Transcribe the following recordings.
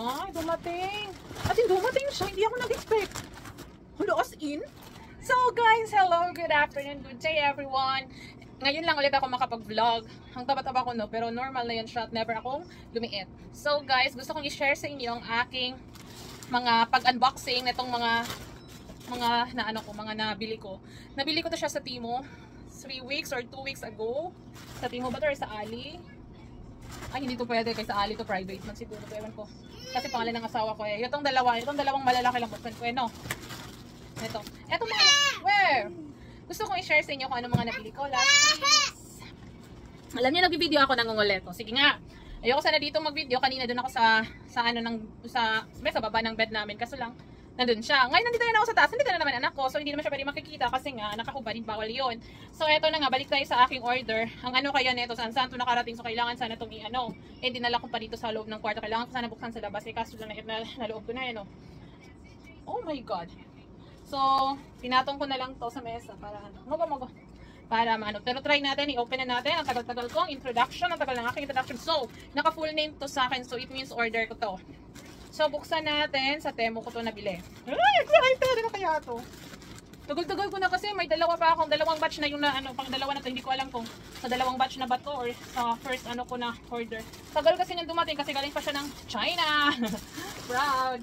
Ay, dumating. As in, dumating siya. Hindi ako nag-expect. Hello, as in? So guys, hello, good afternoon, good day everyone. Ngayon lang ulit ako makapag-vlog. Ang taba-taba ko no, pero normal na yan siya at never akong lumiit. So guys, gusto kong i-share sa inyo ang aking mga pag-unboxing nitong mga nabili ko. Nabili ko to siya sa Temu 3 weeks or 2 weeks ago. Sa Temu ba to or sa Ali? Ay, hindi to pwede kasi sa Ali to private man siguro. Ewan ko. Kasi pangalan ng asawa ko eh. Itong dalawang malalaki lang buksan ko eh, no? Ito mga, where? Gusto kong i-share sa inyo kung ano mga nabili ko last weeks. Alam niyo, nag-video ako ng ngunguleto. Sige nga. Ayoko sana dito mag-video. Kanina doon ako sa baba ng bed namin. Kaso lang, nandun siya. Ngayon, nandito na ako sa taas. Nandito na naman anak ko. So, hindi naman siya pwede makikita kasi nga, nakahubad. Bawal yun. So, eto na nga. Balik tayo sa aking order. Ang ano kaya nito, saan to nakarating. So, kailangan sana itong i-ano. Eh, dinala ko pa dito sa loob ng kwarto. Kailangan ko sana buksan sa labas. Eh, kaso lang na loob ko na yan, no? Oh my God. So, pinatong ko na lang to sa mesa para ano. Para maano. Pero try natin, i-open na natin. Ang tagal-tagal kong introduction. Ang tagal ng aking introduction. So, naka-full name to sa akin. So, it means order ko to. So, buksan natin. Sa Temu ko to nabili. Ay, excited! Ano kaya to? Tagal-tagal ko na kasi may dalawa pa akong dalawang batch na yung pang dalawa na to. Hindi ko alam kung sa dalawang batch na ba to or sa first ano ko na order. Tagal kasi nang dumating kasi galing pa siya ng China. Proud.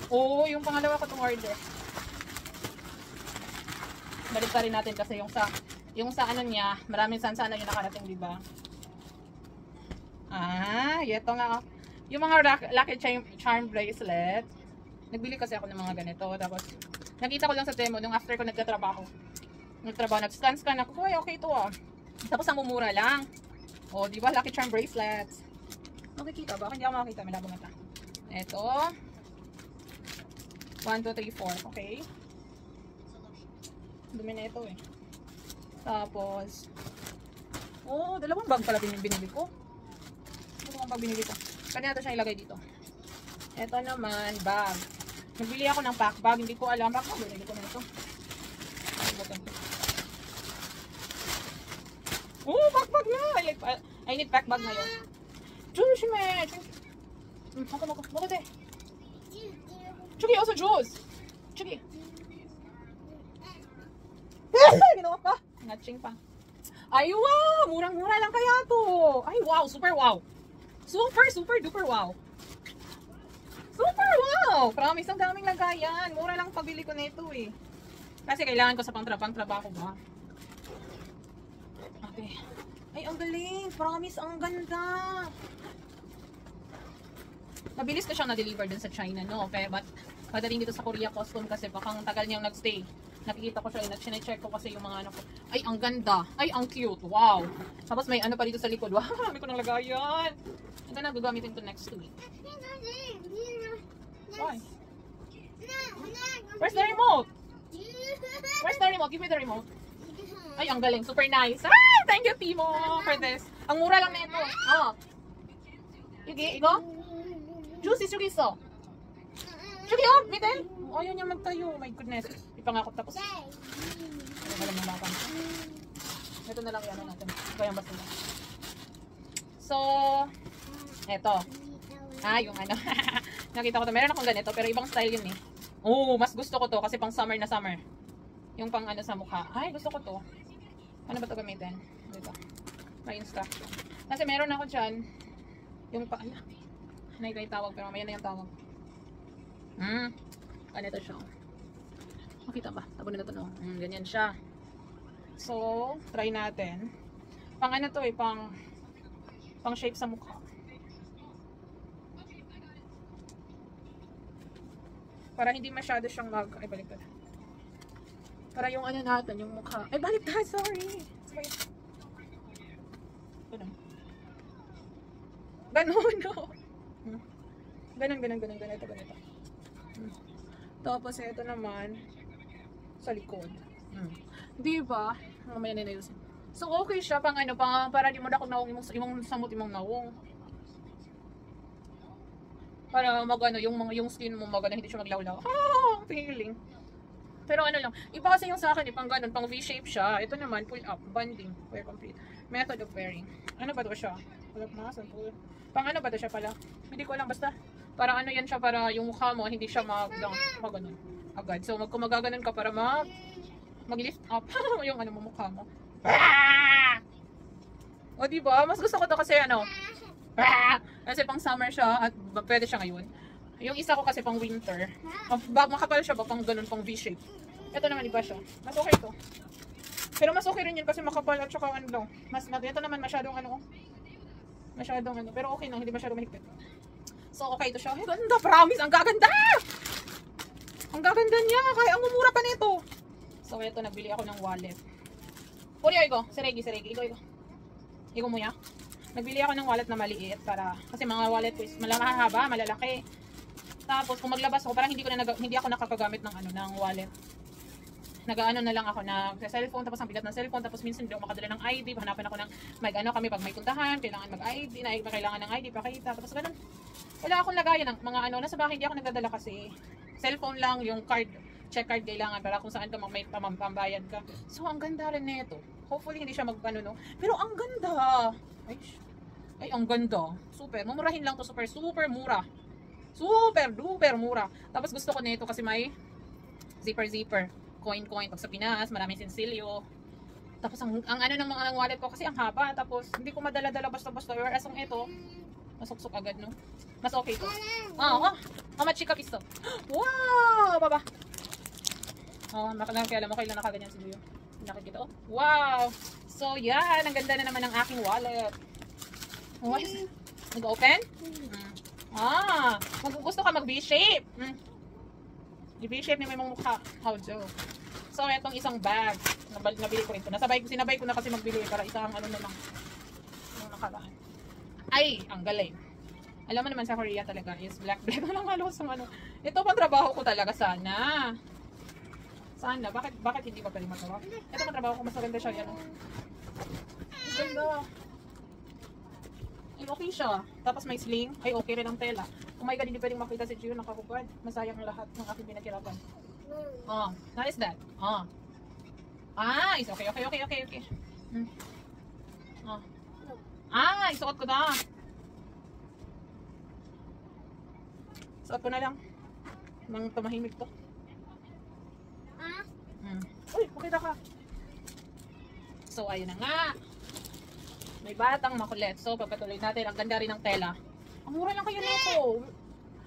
Oh, yung pangalawa ko tong order. Balik pa rin natin kasi yung sa ano niya, maraming sana yung nakarating, di ba? Ah, ito nga. Yung mga Lucky Charm bracelet. Nagbili kasi ako ng mga ganito. Tapos, nakita ko lang sa Temu nung after ko nagtatrabaho. Nag-scan ako. Ay, okay ito ah. Tapos, ang mumura lang. O, di ba? Lucky Charm bracelets. Makikita ba? Hindi ako makakita. May labang mata. Ito. 1, 2, 3, 4. Okay. Dumi na ito eh. Tapos, oh, dalawang bag pala binili ko. Dalawang bag binili ko. Kanya ito siya ilagay dito. Ito naman, bag. Nagbili ako ng pack bag. Hindi ko alam. Pack bag, binili ko na ito. Oh, pack bag na! I need pack bag ngayon. Juice, man! Bakit eh? Chugi, also juice! Chugi! Ginawa pa. Ngatching pa. Ay, wow! Murang-mura lang kaya to. Ay, wow! Super wow! Super duper wow! Super wow! Promise, ang daming lagayan. Mura lang pabili ko nito eh. Kasi kailangan ko sa pang-trabaho ba? Okay. Ay, ang galing! Promise, ang ganda! Mabilis ko siyang na-deliver dun sa China, no? Pero padating dito sa Korea custom kasi baka ang tagal niyang nagstay. Nakikita ko siya, sinecheck ko kasi yung mga ano ko. Ay, ang ganda. Ay, ang cute. Wow. Tapos may ano pa dito sa likod. Wow, may ko nang lagayan. Ang ganda, gagamitin to next week. Why? Where's the remote? Where's the remote? Give me the remote. Ay, ang galing. Super nice. Ay, thank you, Temu, for this. Ang mura lang nito. Oh. Yugi, igo? Juicy, sugiso. Chugi, oh, middle. Ayaw niya magtayo. My goodness. Ipangakot tapos. Ayaw ka lang ng batang. Ito na lang yan natin. Ito yung basura. So, eto. Ah, yung ano. Nakita ko to. Meron akong ganito, pero ibang style yun eh. Oh, mas gusto ko to kasi pang summer na summer. Yung pang ano sa mukha. Ay, gusto ko to. Ano ba to gamitin? Dito. May instruction. Kasi meron ako dyan. Yung pa, ano? Ano yung tawag, pero mamaya na yung tawag. Ganito siya. Makita ba? Tabo na ito, no? Ganyan siya. So, try natin. Pang ano to eh, pang shape sa mukha. Para hindi masyado siyang ay, baliktad. Para yung ano natin, yung mukha. Ay, baliktad, sorry. Ganon, no? Ganon. Ganito. Tapos ito naman sa likod. Di ba? Mamaya na yun. So okay siya pang ano, para di mo na naong imong samot imong nawong. Para magano yung skin mo magano hindi siya maglawlaw. Ah, feeling. Pero ano lang, iba kasi yung sa akin, pang ganun, pang V-shape siya. Ito naman, pull up, bonding, wear complete. Method of wearing. Ano ba to siya? Pull up mask, pull. Pang ano ba to siya pala? Hindi ko alam, basta Para ano yan siya, para yung mukha mo, hindi siya mag-ganon agad. So, kung magaganon ka para mag-lift up yung ano mo, mukha mo. O, diba? Mas gusto ko to kasi ano, kasi pang summer siya at pwede siya ngayon. Yung isa ko kasi pang winter. Makapal siya ba pang ganun, pang V-shape. Ito naman iba siya. Mas okay to. Pero mas okay rin yun kasi makapal at saka ano lang. Ito naman masyadong ano. Masyadong ano. Pero okay lang, hindi masyadong mahigpit. So okay ito siya. Ay, ganda, promise. Ang gaganda! Ang gaganda niya. Kaya ang mumura pa nito. So ito, nagbili ako ng wallet. Puri, Igo. Seregi. Igo mo ya. Nagbili ako ng wallet na maliit para kasi mga wallet ko is mahaba, malalaki. Tapos kung maglabas ako, parang hindi ako nakakagamit ng ano ng wallet. Nag-ano na lang ako na sa cellphone, tapos ang bigat ng cellphone, tapos minsan hindi ako makadala ng ID, hanapan ako ng mag-ano kami pag may puntahan, kailangan mag-ID, kailangan ng ID pakita, tapos ganun. Wala akong lagayan ng mga ano, nasa bahay hindi ako nagdadala kasi cellphone lang, yung card, check card kailangan para kung saan ka may pambayad ka. So ang ganda rin nito. Hopefully hindi siya mag-ano no. Pero ang ganda. Ay, ang ganda. Super. Mumurahin lang to, super mura. Super duper mura. Tapos gusto ko nito kasi may zipper. Coin. Pag sa Pinas, maraming sensilyo. Tapos ang ano ng mga wallet ko kasi ang haba. Tapos hindi ko madala-dala basta-basta. Whereas ang ito, masuksok agad, no? Mas okay to. Machika pisto. Wow! Baba. Kaya alam mo, kailan nakaganyan si Luyo. Nakikita, wow! So, yan. Ang ganda na naman ng aking wallet. Nag-open? Gusto ka mag-V-shape. I-V-shape ni may mukha. How do? So, itong isang bag. Nabili ko ito. Sinabay ko na kasi magbili para isang ano na lang. Yung nakaraan. Ay, ang galing. Alam mo naman sa Korea talaga is black. Walang halos ng ano. Ito pang trabaho ko talaga sana. Bakit hindi ba pwede magawa? Ito pang trabaho ko, mas maganda siya yan. Ganda. Ay, okay siya. Tapos may sling. Ay, okay rin ang tela. Oh my God, hindi pwedeng makita si Gio, nakakubad. Masayang lahat ng aking pinaghirapan. What is that? Is okay. Isuot ko na. Suot ko na lang. Nang tumahimik to. Uy, makita ka. So, ayun na nga. May batang makulit. So, pagpatuloy natin. Ang ganda rin ng tela. Ang mura lang kayo nito.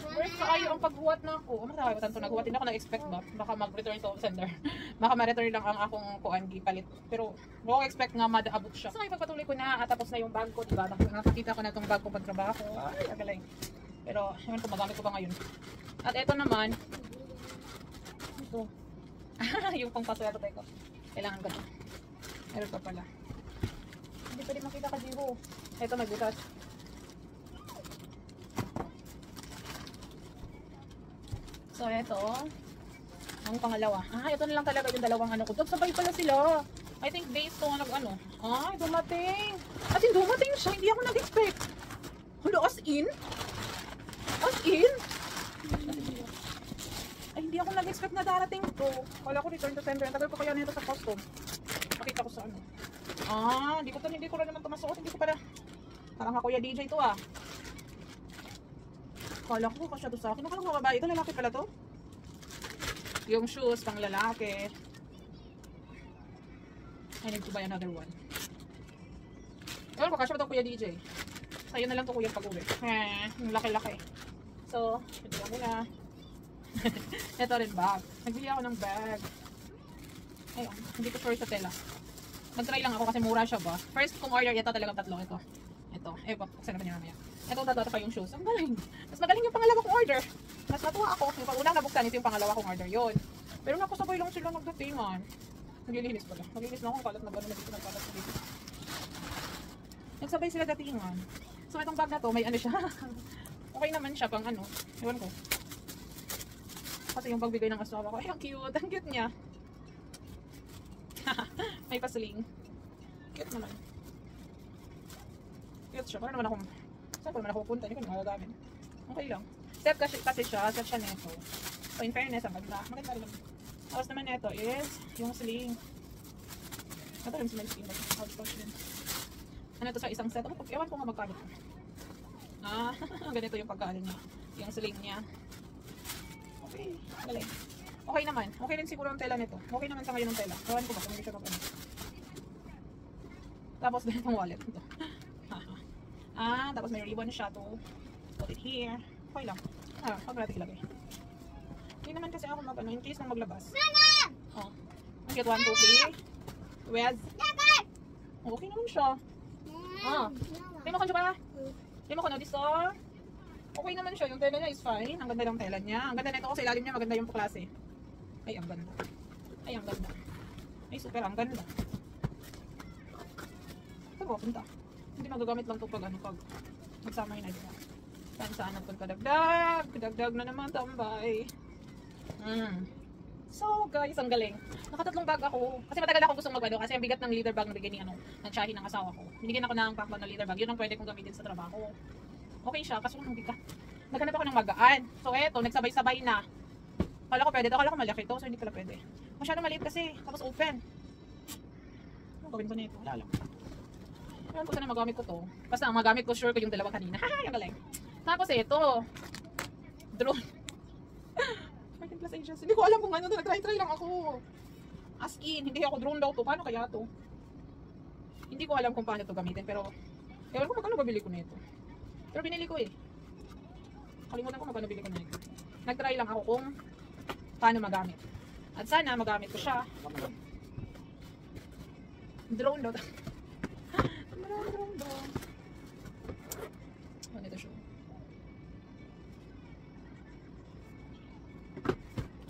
Worth kayo ang paghuwat na ako. Ano tayo? Tanto naghuwat. Hindi ako nag-expect ba? Baka mag-return to sender. Baka ma-return lang ang akong kuan palit. Pero, hindi ko expect nga madaabot siya. So, ipagpatuloy ko na. Tapos na yung bag ko. Diba? Nakakita ko na itong bag ko pagtrabaho. Ay, agaling. Pero, ewan ko, magamit ko pa ngayon. At ito naman. Ito. Yung pang paswerte ko. Kailangan ko ito. Meron pa pala. Hindi pwede makita ka, Jiro. Ito, magbutas. So, ito. Ang pangalawa. Ito na lang talaga yung dalawang ano ko. Sabay pala sila. I think days to nag-ano. Dumating. As in, dumating siya. Hindi ako nag-expect. Hello, as in? As in? Ay, hindi ako nag-expect na darating to. Kala ko return to sender. Ang tagal ko kaya nito sa custom. Pakita ko sa ano. Hindi ko rin naman tumasuot. Hindi ko pala. Parang ako ya DJ to Kala ko kasya to sa akin. Nakala ko babae ito. Lalaki pala to. Yung shoes pang lalaki. I need to buy another one. Ewan ko kasya ba ito kuya DJ. Sa'yo na lang to kuya pag-uwi. Yung laki-laki. So, ito lang muna. Ito rin bag. Nagbili ako ng bag. Ayun, hindi ko sure sa tela. Mag-try lang ako kasi mura siya ba. First kong order, ito talagang tatlo. Ito. Buksan naman niya mamaya. Ito pa yung shoes. Ang galing. Mas magaling yung pangalawa kong order. Mas natuwa ako. Yung pag-unang nabuksan, ito yung pangalawa kong order. Yun. Pero nakusabay lang sila nagdatingan. Naglilinis pala. Naglilinis na ako. Kalat na gano'n. Nagkalat sa dito. Nagsabay sila datingan. So, itong bag na to, may ano siya. Okay naman siya pang ano. Ewan ko. Kasi yung pagbigay ng asawa ko, ay ang cute. Ang cute niya. May pasling. Cute naman. Cute siya. Para naman akong, saan ko naman ako pupunta? Hindi ko naman magagamit. Okay lang. Set kasi siya. Set siya neto. So in fairness, ang ganda. Maganda rin. Tapos naman neto is yung sling. Ito rin sila yung sling. Ano ito sa isang set? Ewan ko nga magkano. Ganito yung pagkaano niya. Yung sling niya. Okay, galing. Okay naman. Okay rin siguro ang tela nito. Okay naman sa ngayon ang tela. Kawan ko ba kung hindi siya kapano. Tapos ganitong wallet ito. Tapos may ribbon siya to put it here. Okay lang. Huwag natin ilagay. Hindi naman kasi ako mag-ano, in case nang maglabas. Oh. Ang get 1, 2, 3. Where's? Okay naman siya. Tingnan mo ba? Tingnan mo ko na dito. Okay naman siya. Yung tela niya is fine. Ang ganda ng tela niya. Ang ganda nito kasi ilalim niya maganda yung klase. Ay, ang ganda. Ay, ang ganda. Ay, super. Ang ganda. Ito ba? Punta. Hindi magagamit lang ito pag ano, pag magsama yun na dito. Saan nagpunta dagdag. Dagdag na naman tambay. So guys, ang galing. Nakatatlong bag ako. Kasi matagal akong gustong mag-ano. Kasi ang bigat ng leather bag na bigyan ni ng tsahin ng asawa ko. Binigyan ako ng packbag na leather bag. Yun ang pwede kong gamitin sa trabaho. Okay siya. Kaso nung bigat. Naghanap ako ng magaan. So eto, nagsabay-sabay na. Kala ko pwede ito. Kala ko malaki ito. So hindi pala pwede. Masyado maliit kasi. Tapos open. Ano gawin ko na ito? Wala lang. Alam ko sana magamit ko to. Basta ang magamit ko, sure ko yung dalawa kanina. Haha, ang galing. Tapos ito. Drone. Plus agents. Hindi ko alam kung ano to. Nag-try lang ako. As in, hindi ako drone daw to. Paano kaya to? Hindi ko alam kung paano to gamitin. Pero, ewan ko magkano babili ko nito. Pero binili ko eh. Kalimutan ko magkano bili ko nito. Nag-try lang ako kung paano magamit. At sana magamit ko siya. Drone daw. Drone daw. Ano ito siya?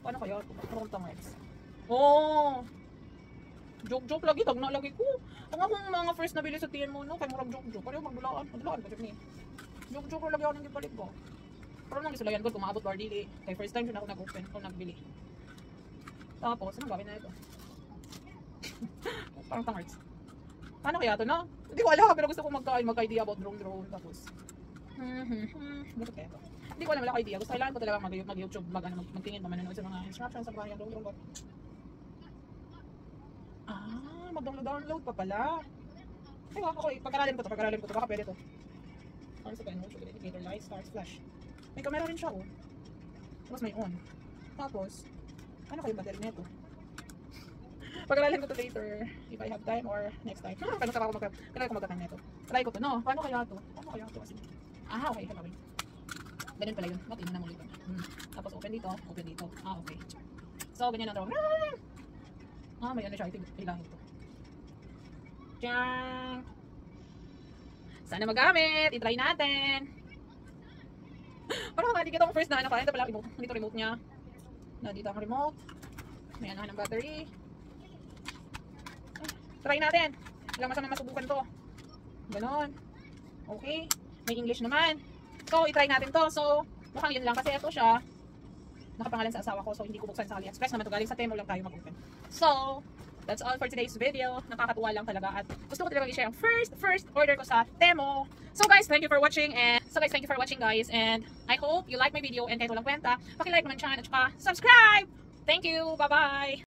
Paano kaya ito? Parang tangis. Oh! Joke-joke lagi. Tag na lagi ko. Ang akong mga first nabili sa TNMO, no? Kaya murag joke-joke. Pareho magdulaan. Magdulaan ko dyan eh. Joke-joke lagi ako nang ipalit ko. Pero nang isulayan ko, kumabot bar dili. Kaya first time siya ako nag-open o nagbili. Tapos, anong gawin na ito? Parang tangis. Paano kaya ito, no? Hindi ko alam, pero gusto ko mag-idea about drone. Tapos, bakit kaya ito? Hindi ko alam, wala ko idea. Gusto kailangan ko talaga mag-YouTube, magtingin, manonood sa mga instructions sa bahay ng drone. Mag-download pa pala. Ay, okay, pag-aralin ko to. Baka pwede to. Ano sa kanya? Sugar indicator, light, stars, flash. May camera rin siya, oh. Tapos may on. Tapos, ano kayo battery nito? Pag-aralin ko to later, if I have time or next time. Kailangan ko magkakain nito. Try ko to, no? Paano kaya to? Kasi? Okay, wait. Ganun pala yun. Tingnan na mo dito. Tapos open dito. Okay. So, ganyan lang daw. May ano siya. Ilangin ito. Tiyang! Sana magamit. I-try natin. Parang hindi kitang first na ano pa. Ito pala remote. Dito remote niya. Dito ang remote. May ano ng battery. Try natin. Walang masama masubukan to. Ganon. Okay. May English naman. So, i-try natin to. So, mukhang yun lang. Kasi ito siya. Nakapangalan sa asawa ko. So, hindi ko buksan sa AliExpress. Naman ito galing sa Temo lang tayo mag-open. So, that's all for today's video. Nakakatuwa lang talaga. At gusto ko talaga i-share ang first order ko sa Temo. So, guys, thank you for watching. Guys. And I hope you like my video. And kahit walang kwenta, paki-like naman siya. At saka, subscribe! Thank you! Bye-bye!